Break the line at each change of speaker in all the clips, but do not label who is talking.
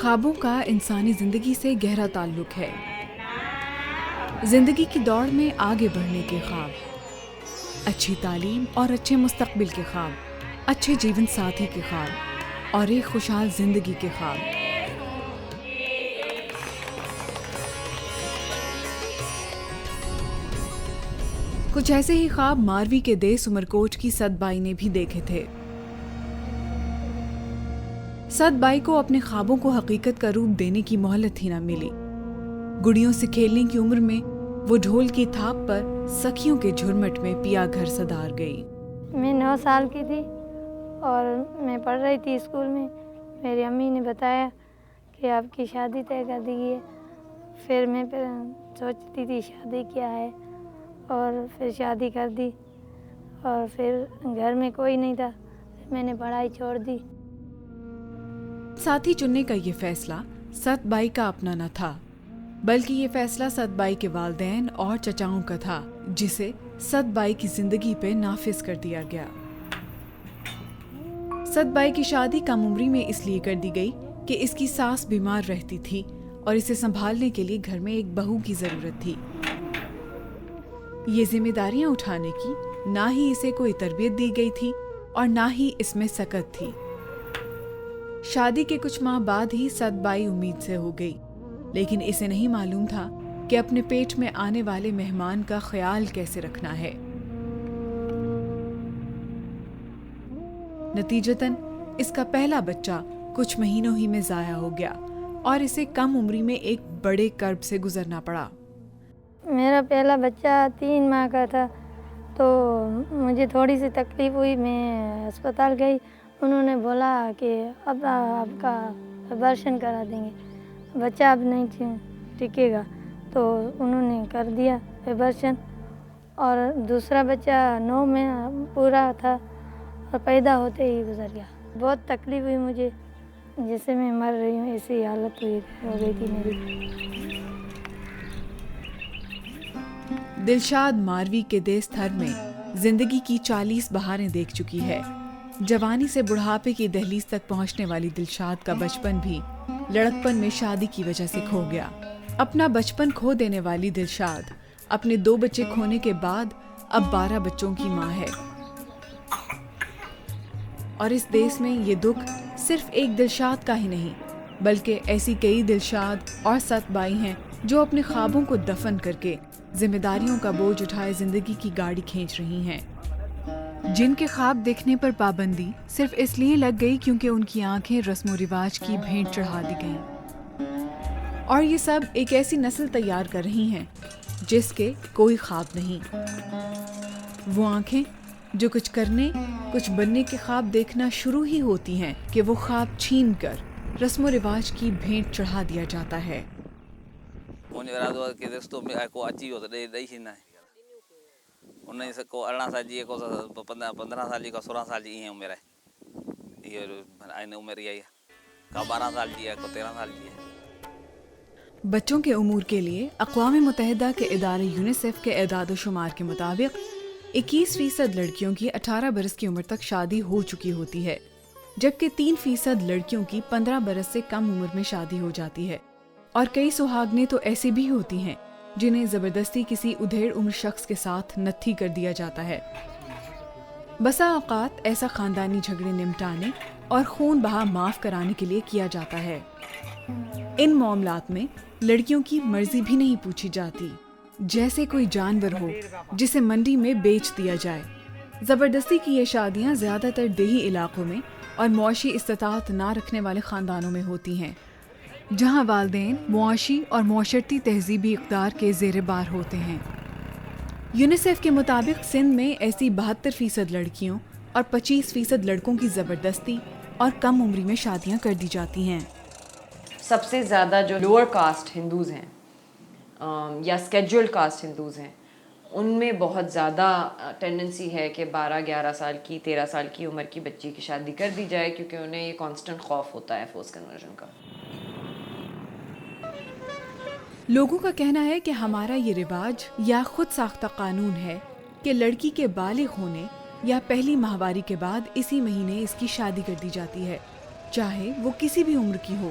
خوابوں کا انسانی زندگی سے گہرا تعلق ہے۔ زندگی کی دوڑ میں آگے بڑھنے کے خواب، اچھی تعلیم اور اچھے مستقبل کے خواب، اچھے جیون ساتھی کے خواب اور ایک خوشحال زندگی کے خواب۔ کچھ ایسے ہی خواب ماروی کے دیس عمرکوٹ کی سد بائی نے بھی دیکھے تھے۔ سد بائی کو اپنے خوابوں کو حقیقت کا روپ دینے کی مہلت ہی نہ ملی۔ گڑیوں سے کھیلنے کی عمر میں وہ ڈھول کی تھاپ پر سکھیوں کے جھرمٹ میں پیا گھر سدار گئی۔
میں 9 سال کی تھی اور میں پڑھ رہی تھی اسکول میں۔ میری امی نے بتایا کہ آپ کی شادی طے کر دی ہے۔ پھر میں سوچتی تھی شادی کیا ہے، اور پھر شادی کر دی، اور پھر گھر میں کوئی نہیں تھا، میں نے پڑھائی چھوڑ دی۔
ساتھی چننے کا یہ فیصلہ ست بائی کا اپنا نہ تھا، بلکہ یہ فیصلہ ست بائی کے والدین اور چچاؤں کا تھا، جسے ست بائی کی زندگی پہ نافذ کر دیا گیا۔ ست بائی کی شادی کم عمری میں اس لیے کر دی گئی کہ اس کی ساس بیمار رہتی تھی اور اسے سنبھالنے کے لیے گھر میں ایک بہو کی ضرورت تھی۔ یہ ذمہ داریاں اٹھانے کی نہ ہی اسے کوئی تربیت دی گئی تھی اور نہ ہی اس میں سکت تھی۔ شادی کے کچھ ماہ بعد ہی ست بائی امید سے ہو گئی، لیکن اسے نہیں معلوم تھا کہ اپنے پیٹ میں آنے والے مہمان کا خیال کیسے رکھنا ہے۔ نتیجتاً اس کا پہلا بچہ کچھ مہینوں ہی میں ضائع ہو گیا اور اسے کم عمری میں ایک بڑے کرب سے گزرنا پڑا۔
میرا پہلا بچہ 3 ماہ کا تھا، تو مجھے تھوڑی سی تکلیف ہوئی۔ میں اسپتال گئی، انہوں نے بولا کہ اب آپ کا ابارشن کرا دیں گے، بچہ اب نہیں ٹکے گا، تو انہوں نے کر دیا ابارشن، اور دوسرا بچہ 9 میں پورا تھا اور پیدا ہوتے ہی گزر گیا۔ بہت تکلیف ہوئی مجھے، جیسے میں مر رہی ہوں ایسی حالت ہو گئی تھی میری۔
دلشاد ماروی کے دیس تھر میں زندگی کی 40 بہاریں دیکھ چکی ہے۔ جوانی سے بڑھاپے کی دہلیز تک پہنچنے والی دلشاد کا بچپن بھی لڑکپن میں شادی کی وجہ سے کھو گیا۔ اپنا بچپن کھو دینے والی دلشاد اپنے 2 بچے کھونے کے بعد اب 12 بچوں کی ماں ہے، اور اس دیس میں یہ دکھ صرف ایک دلشاد کا ہی نہیں، بلکہ ایسی کئی دلشاد اور ست بائی ہیں جو اپنے خوابوں کو دفن کر کے ذمہ داریوں کا بوجھ اٹھائے زندگی کی گاڑی کھینچ رہی ہیں، جن کے خواب دیکھنے پر پابندی صرف اس لیے لگ گئی کیونکہ ان کی آنکھیں رسم و رواج کی بھینٹ چڑھا دی گئیں، اور یہ سب ایک ایسی نسل تیار کر رہی ہیں جس کے کوئی خواب نہیں۔ وہ آنکھیں جو کچھ کرنے، کچھ بننے کے خواب دیکھنا شروع ہی ہوتی ہیں کہ وہ خواب چھین کر رسم و رواج کی بھینٹ چڑھا دیا جاتا ہے۔
کو 18 سال جی، کو 15 سال جی، کو 16 سال جی، یہ عمر ہے، یہ عمر یہ ہے، کا 12 سال جی ہے، کو 13 سال جی ہے۔
بچوں کے امور کے لیے اقوام متحدہ کے ادارے یونیسیف کے اعداد و شمار کے مطابق 21% لڑکیوں کی 18 برس کی عمر تک شادی ہو چکی ہوتی ہے، جبکہ 3% لڑکیوں کی 15 برس سے کم عمر میں شادی ہو جاتی ہے، اور کئی سہاگنیں تو ایسی بھی ہوتی ہیں جنہیں زبردستی کسی ادھیڑ عمر شخص کے ساتھ نتھی کر دیا جاتا ہے۔ بسا اوقات ایسا خاندانی جھگڑے نمٹانے اور خون بہا معاف کرانے کے لیے کیا جاتا ہے۔ ان معاملات میں لڑکیوں کی مرضی بھی نہیں پوچھی جاتی، جیسے کوئی جانور ہو جسے منڈی میں بیچ دیا جائے۔ زبردستی کی یہ شادیاں زیادہ تر دیہی علاقوں میں اور معاشی استطاعت نہ رکھنے والے خاندانوں میں ہوتی ہیں، جہاں والدین معاشی اور معاشرتی تہذیبی اقدار کے زیر بار ہوتے ہیں۔ یونیسیف کے مطابق سندھ میں ایسی 72% لڑکیوں اور 25% لڑکوں کی زبردستی اور کم عمری میں شادیاں کر دی جاتی ہیں۔
سب سے زیادہ جو لوور کاسٹ ہندوز ہیں یا اسکیجولڈ کاسٹ ہندوز ہیں، ان میں بہت زیادہ ٹینڈنسی ہے کہ 12-11 سال کی 13 سال کی عمر کی بچی کی شادی کر دی جائے، کیونکہ انہیں یہ کانسٹنٹ خوف ہوتا ہے فورس کنورژن کا۔
لوگوں کا کہنا ہے کہ ہمارا یہ رواج یا خود ساختہ قانون ہے کہ لڑکی کے بالغ ہونے یا پہلی ماہواری کے بعد اسی مہینے اس کی شادی کر دی جاتی ہے، چاہے وہ کسی بھی عمر کی ہو،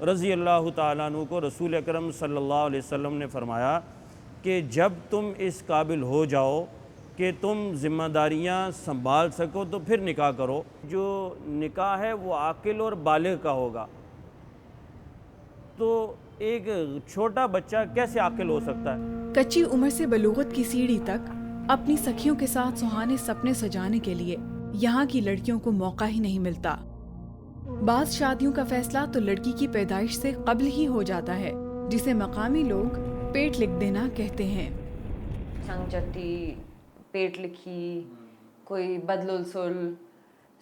رضی اللہ تعالیٰ عنہ کو رسول اکرم صلی اللہ علیہ وسلم نے فرمایا کہ جب تم اس قابل ہو جاؤ کہ تم ذمہ داریاں سنبھال سکو تو پھر نکاح کرو. جو نکاح ہے وہ عاقل اور بالغ کا ہوگا. تو ایک چھوٹا بچہ کیسے عاقل ہو سکتا ہے؟
کچی عمر سے بلوغت کی سیڑھی تک اپنی سکھیوں کے ساتھ سہانے سپنے سجانے کے لیے یہاں کی لڑکیوں کو موقع ہی نہیں ملتا. بعض شادیوں کا فیصلہ تو لڑکی کی پیدائش سے قبل ہی ہو جاتا ہے، جسے مقامی لوگ پیٹ لکھ دینا کہتے ہیں.
سنگ چٹی، پیٹ لکھی، کوئی بدل السل،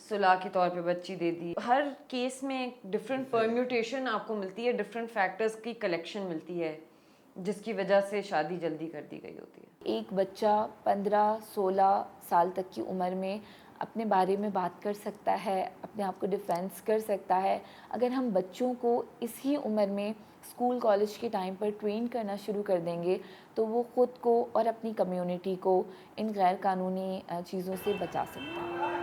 صلاح کے طور پہ بچی دے دی. ہر کیس میں ایک ڈفرینٹ پرمیوٹیشن آپ کو ملتی ہے، ڈفرینٹ فیکٹرز کی کلیکشن ملتی ہے جس کی وجہ سے شادی جلدی کر دی گئی ہوتی ہے.
ایک بچہ 15-16 سال تک کی عمر میں اپنے بارے میں بات کر سکتا ہے، اپنے آپ کو ڈیفینس کر سکتا ہے. اگر ہم بچوں کو اس ہی عمر میں اسکول کالج کے ٹائم پر ٹرین کرنا شروع کر دیں گے تو وہ خود کو اور اپنی کمیونٹی کو ان غیر قانونی چیزوں سے بچا سکتا ہے.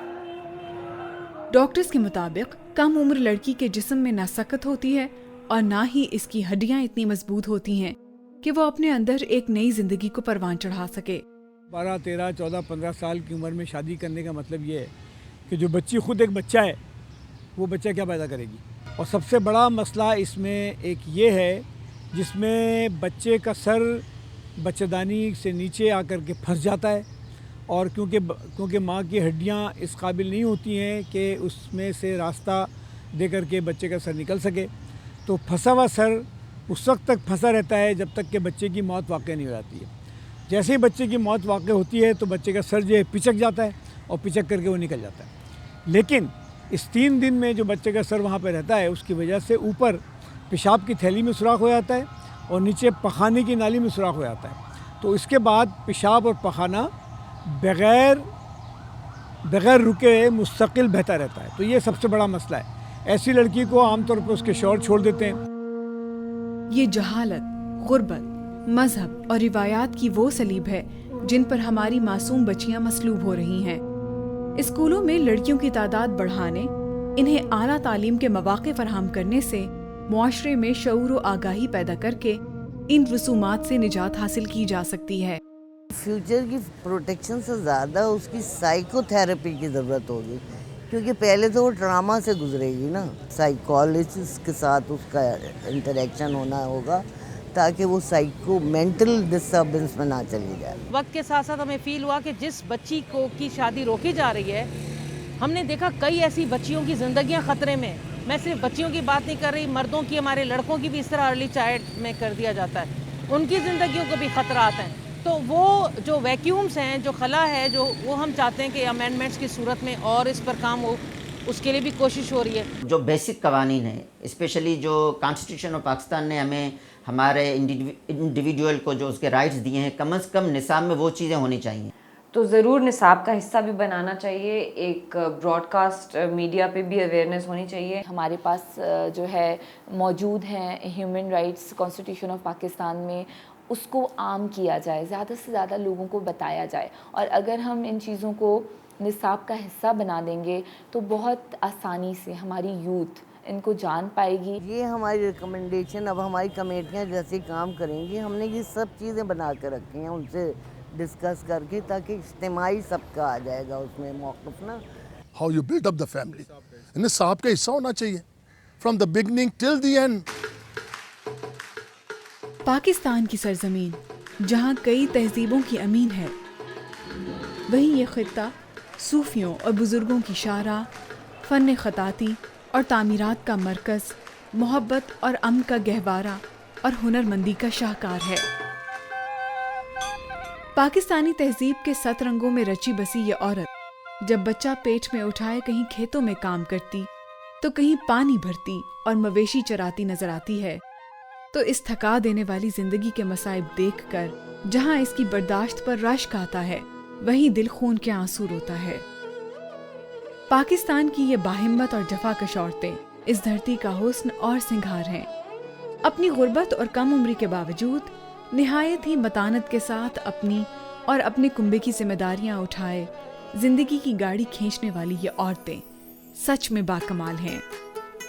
ڈاکٹرز کے مطابق کم عمر لڑکی کے جسم میں نہ سکت ہوتی ہے اور نہ ہی اس کی ہڈیاں اتنی مضبوط ہوتی ہیں کہ وہ اپنے اندر ایک نئی زندگی کو پروان چڑھا سکے.
12, 13, 14, 15 سال کی عمر میں شادی کرنے کا مطلب یہ ہے کہ جو بچی خود ایک بچہ ہے وہ بچہ کیا پیدا کرے گی. اور سب سے بڑا مسئلہ اس میں ایک یہ ہے جس میں بچے کا سر بچہ دانی سے نیچے آ کر کے پھنس جاتا ہے، اور کیونکہ ماں کی ہڈیاں اس قابل نہیں ہوتی ہیں کہ اس میں سے راستہ دے کر کے بچے کا سر نکل سکے، تو پھنسا ہوا سر اس وقت تک پھنسا رہتا ہے جب تک کہ بچے کی موت واقع نہیں ہو جاتی ہے. جیسے ہی بچے کی موت واقع ہوتی ہے تو بچے کا سر جو ہے پچک جاتا ہے اور پچک کر کے وہ نکل جاتا ہے. لیکن اس 3 دن میں جو بچے کا سر وہاں پہ رہتا ہے اس کی وجہ سے اوپر پیشاب کی تھیلی میں سوراخ ہو جاتا ہے اور نیچے پخانے کی نالی میں سوراخ ہو جاتا ہے. تو اس کے بعد پیشاب اور پخانہ بغیر رکے مستقل بہتا رہتا ہے. تو یہ سب سے بڑا مسئلہ ہے. ایسی لڑکی کو عام طور پر اس کے شوہر چھوڑ دیتے ہیں.
یہ جہالت، غربت، مذہب اور روایات کی وہ صلیب ہے جن پر ہماری معصوم بچیاں مسلوب ہو رہی ہیں. اسکولوں میں لڑکیوں کی تعداد بڑھانے، انہیں اعلیٰ تعلیم کے مواقع فراہم کرنے سے معاشرے میں شعور و آگاہی پیدا کر کے ان رسومات سے نجات حاصل کی جا سکتی ہے.
فیوچر کی پروٹیکشن سے زیادہ اس کی سائیکو تھیراپی کی ضرورت ہوگی، کیونکہ پہلے تو وہ ٹراما سے گزرے گی نا. سائیکالوجسٹ کے ساتھ اس کا انٹریکشن ہونا ہوگا تاکہ وہ سائیکو مینٹل ڈسٹربنس میں نہ چلی جائے.
وقت کے ساتھ ساتھ ہمیں فیل ہوا کہ جس بچی کو کی شادی روکی جا رہی ہے، ہم نے دیکھا کئی ایسی بچیوں کی زندگیاں خطرے میں. میں صرف بچیوں کی بات نہیں کر رہی، مردوں کی، ہمارے لڑکوں کی بھی اس طرح ارلی چائلڈ میں کر دیا جاتا ہے. ان کی زندگیوں کو بھی خطرات ہیں. تو وہ جو ویکیومز ہیں، جو خلا ہے، جو وہ ہم چاہتے ہیں کہ امینڈمنٹس کی صورت میں اور اس پر کام ہو، اس کے لیے بھی کوشش ہو رہی ہے.
جو بیسک قوانین ہیں، اسپیشلی جو کانسٹیٹیوشن آف پاکستان نے ہمیں ہمارے انڈیویجول کو جو اس کے رائٹس دیے ہیں، کم از کم نصاب میں وہ چیزیں ہونی چاہیے.
تو ضرور نصاب کا حصہ بھی بنانا چاہیے. ایک براڈ کاسٹ میڈیا پہ بھی اویئرنیس ہونی چاہیے.
ہمارے پاس جو ہے موجود ہیں human rights constitution of Pakistan میں، اس کو عام کیا جائے، زیادہ سے زیادہ لوگوں کو بتایا جائے. اور اگر ہم ان چیزوں کو نصاب کا حصہ بنا دیں گے تو بہت آسانی سے ہماری یوتھ ان کو جان پائے گی.
یہ ہماری ریکمنڈیشن، اب ہماری کمیٹیاں جیسے کام کریں گی، ہم نے یہ سب چیزیں بنا کے رکھی ہیں ان سے ڈسکس کر کے، تاکہ اجتماعی سب کا آ جائے گا اس میں موقف نا.
How you build up the family, نصاب کا حصہ ہونا چاہیے from the beginning till the end.
Pakistan کی سرزمین جہاں کئی تہذیبوں کی امین ہے، وہیں یہ خطہ صوفیوں اور بزرگوں کی شاہراہ، فن خطاطی اور تعمیرات کا مرکز، محبت اور امن کا گہوارہ اور ہنرمندی کا شاہکار ہے. پاکستانی تہذیب کے 7 رنگوں میں رچی بسی یہ عورت جب بچہ پیٹ میں اٹھائے کہیں کھیتوں میں کام کرتی تو کہیں پانی بھرتی اور مویشی چراتی نظر آتی ہے، تو اس تھکا دینے والی زندگی کے مصائب دیکھ کر جہاں اس کی برداشت پر رشک آتا ہے، وہیں دل خون کے آنسو روتا ہے. پاکستان کی یہ باہمت اور جفاکش عورتیں اس دھرتی کا حسن اور سنگھار ہیں. اپنی غربت اور کم عمری کے باوجود نہایت ہی متانت کے ساتھ اپنی اور اپنے کنبے کی ذمہ داریاں اٹھائے زندگی کی گاڑی کھینچنے والی یہ عورتیں سچ میں باکمال ہیں.